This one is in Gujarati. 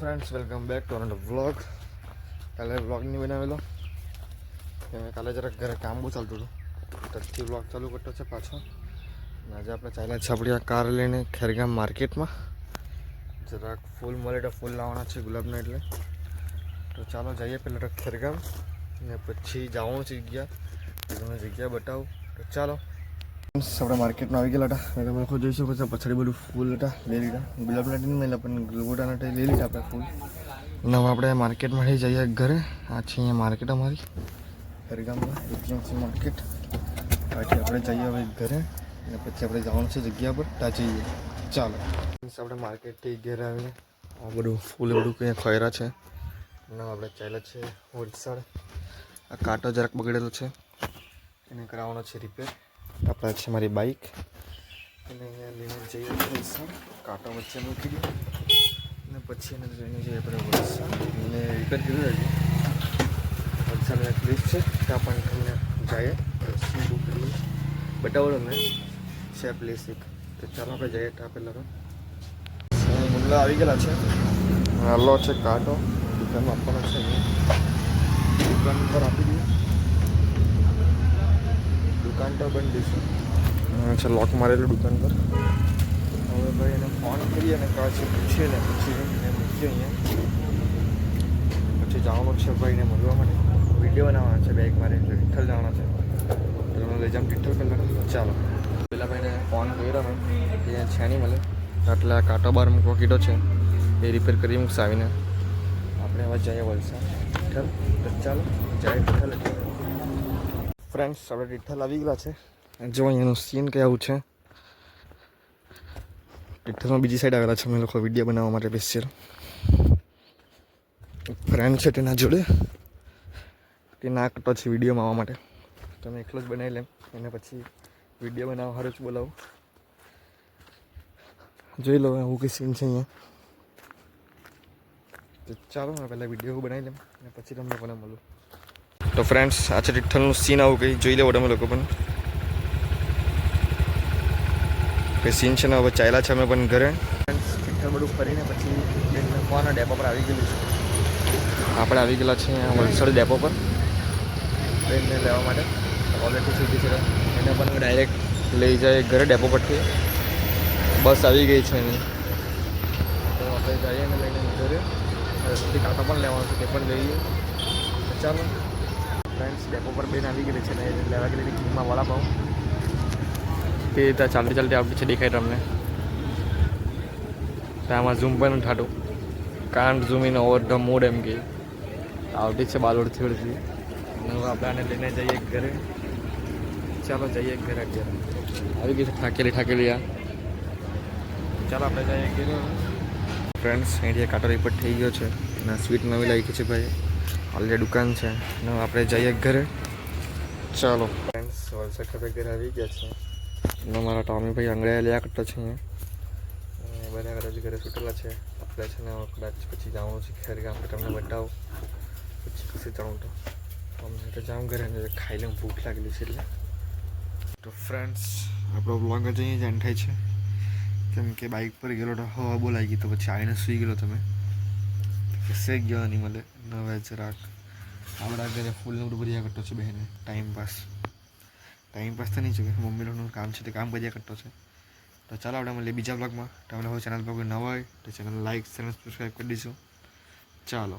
Friends, welcome back to another vlog. કાલે વ્લોગ નહીં બનાવેલો કેમ કે કાલે જરાક ઘરે કામ બહુ ચાલતું હતું, ત્યારથી વ્લોગ ચાલુ કરતો છે પાછો. આજે આપણે ચાલ્યા છે આપણી આ કાર લઈને ખેરગામ માર્કેટમાં. જરાક ફૂલ મળે તો ફૂલ લાવવાના છે ગુલાબના, એટલે તો ચાલો જઈએ પહેલાં તો ખેરગામ ને પછી જવાનું છે જગ્યા, તમને જગ્યા બતાવું. તો ચાલો આપણે માર્કેટમાં આવી ગયેલા હતા. તમે લોકો જોઈ શકો છો પછાડી બધું ફૂલ હતા લઈ લીધા. ગુલાબના નહીં મળેલા પણ ગુલગોટાના લઈ લીધા આપણે ફૂલ. અને હવે આપણે માર્કેટમાંથી જઈએ ઘરે. આ છે અહીંયા માર્કેટ અમારી ખેરગામમાં, એપીએમસી માર્કેટ. બાકી આપણે જઈએ હવે ઘરે અને પછી આપણે જવાનું છે જગ્યા પર, ત્યાં જઈએ. ચાલો આપણે માર્કેટથી ઘરે આવીને આ બધું ફૂલ બધું કંઈ ખોયરા છે અને આપણે ચાલ્યા છે વલસાડ. આ કાંટો જરાક બગડેલો છે, એને કરાવવાનો છે રિપેર. આપણે છે મારી બાઇક અને અહીંયા લઈને જઈએ વલસાડ. કાંટો વચ્ચે મૂકી દઈએ અને પછી એને લઈને જઈએ આપણે વલસાડ. એને રિપેર કર્યું છે વલસાડ એક પ્લેસ છે, ત્યાં પણ તમને જઈએ બુક કરીએ બતાવો તમને છે પ્લેસ એક. તો ચાલો આપણે જઈએ ત્યાં પહેલાં તો મુલ્લા આવી ગયેલા છે. હાલો છે કાંટો દુકાનમાં આપવાનો છે, દુકાન પર આપી દઈએ. દુકાન તો બંધ દઈશું છે, લોક મારેલું દુકાન પર. હવે ભાઈ એને ફોન કરીએ અને કાચી પૂછીએ ને પછી એને મૂકીએ અહીંયા. પછી જવાનું છે ભાઈને મળવા માટે, વિડીયો બનાવવાના છે બેગ મારે, એટલે તિથલ જવાના છે. એટલે લઈ જામ તિથલ પહેલાં. ચાલો પેલા ભાઈને ફોન કર્યો મેં કે છે નહીં મળે, એટલે આ કાંટો બહાર મૂકવા કીધો છે, એ રિપેર કરી મૂકશે આવીને. આપણે હવે જઈએ વલસાડ તિથલ. તો ચાલો જાય તિથલ. ફ્રેન્ડ્સ આપણે તિથલ આવી ગયેલા છે. જો અહીંયાનું સીન કંઈ આવું છે. તિથલમાં બીજી સાઈડ આવેલા છે અમે લોકો વિડીયો બનાવવા માટે સ્પેશિયલ. ફ્રેન્ડ છે તેના જોડે, તે ના કરતો છે વિડીયોમાં આવવા માટે, તો મેં એકલો જ બનાવી લેમ એને પછી વિડીયો બનાવવા સારું જ બોલાવું. જોઈ લો આવું કંઈ સીન છે અહીંયા. તો ચાલો મેં પહેલાં વિડીયો બનાવી લેમ અને પછી તમને પણ મળું. તો ફ્રેન્ડ્સ આ છે તિથલનું સીન, આવું કંઈ જોઈ લેવો તમે લોકો પણ કંઈ સીન છે ને. હવે ચાલ્યા છે અમે પણ ઘરે. ફ્રેન્ડ્સ તિથલ બધું ફરીને પછી ટ્રેનના ડેપો પર આવી ગયેલું છે. આપણે આવી ગયેલા છે વલસાડ ડેપો પર ટ્રેનને લેવા માટે. ઓલરેડી સીધી છે એને પણ ડાયરેક્ટ લઈ જાય ઘરે ડેપો પરથી. બસ આવી ગઈ છે એની, તો આપણે જઈએ એને લઈને ઘરે. સુધી કાંટો પણ લેવાનો છે, તે પણ લઈએ. ચાલો ફ્રેન્ડ્સ ડેપો પર બેન આવી ગયેલી છે ને લેવા ગયેલી કિંમતમાં વડાપાઉં. તે ત્યાં ચાલતી ચાલતી આવતી છે, દેખાય તમને. આમાં ઝૂમ પણ થાતું, can't zoom in over the mood એમ કે આવતી છે બાલોડથી વળતી. હવે આપણે આને લઈને જઈએ ઘરે. ચાલો જઈએ ઘરે. અત્યારે આવી ગઈ છે થાકેલી આ. ચાલો આપણે જઈએ ઘરે. ફ્રેન્ડ્સ અહીંથી કાંટો રિપોર્ટ થઈ ગયો છે અને સ્વીટ નવી લાગી છે ભાઈ, ઓલરેડી દુકાન છે ને. આપણે જઈએ ઘરે. ચાલો ફ્રેન્ડ્સ વલસાડ ખાતે ઘરે આવી ગયા છે અને મારા ટોમી ભાઈ આંગળીયા લ્યા કરતા છે અહીંયા. બધા કદાચ ઘરે છૂટેલા છે. આપણે છે ને કદાચ પછી જવાનું છે ખેરગામ, તમને બતાવું પછી કશે જાઉં તો અમને તો જાઉં ઘરે ને ખાઈ લઉં, ભૂખ લાગેલી છે એટલે. તો ફ્રેન્ડ્સ આપણો બ્લોગ જ અહીં જ એન્ડ થાય છે, કેમ કે બાઇક પર ગયેલો તો હવા બહુ લાગી, તો પછી આવીને સૂઈ ગયેલો તમે કશે ગયો નહીં મળે. હવે જરાક આપણા ઘરે ફૂલનું બધું ભર્યા કરતો છે બહેને. ટાઈમપાસ તો નહીં છે, મમ્મીનું કામ છે તે કામ કર્યા કરતો છે. તો ચાલો આપણે મળીએ બીજા બ્લોગમાં. તમને હવે ચેનલ પર કોઈ નવા હોય તો ચેનલ લાઈક, સબસ્ક્રાઈબ કરી દઈશું. ચાલો.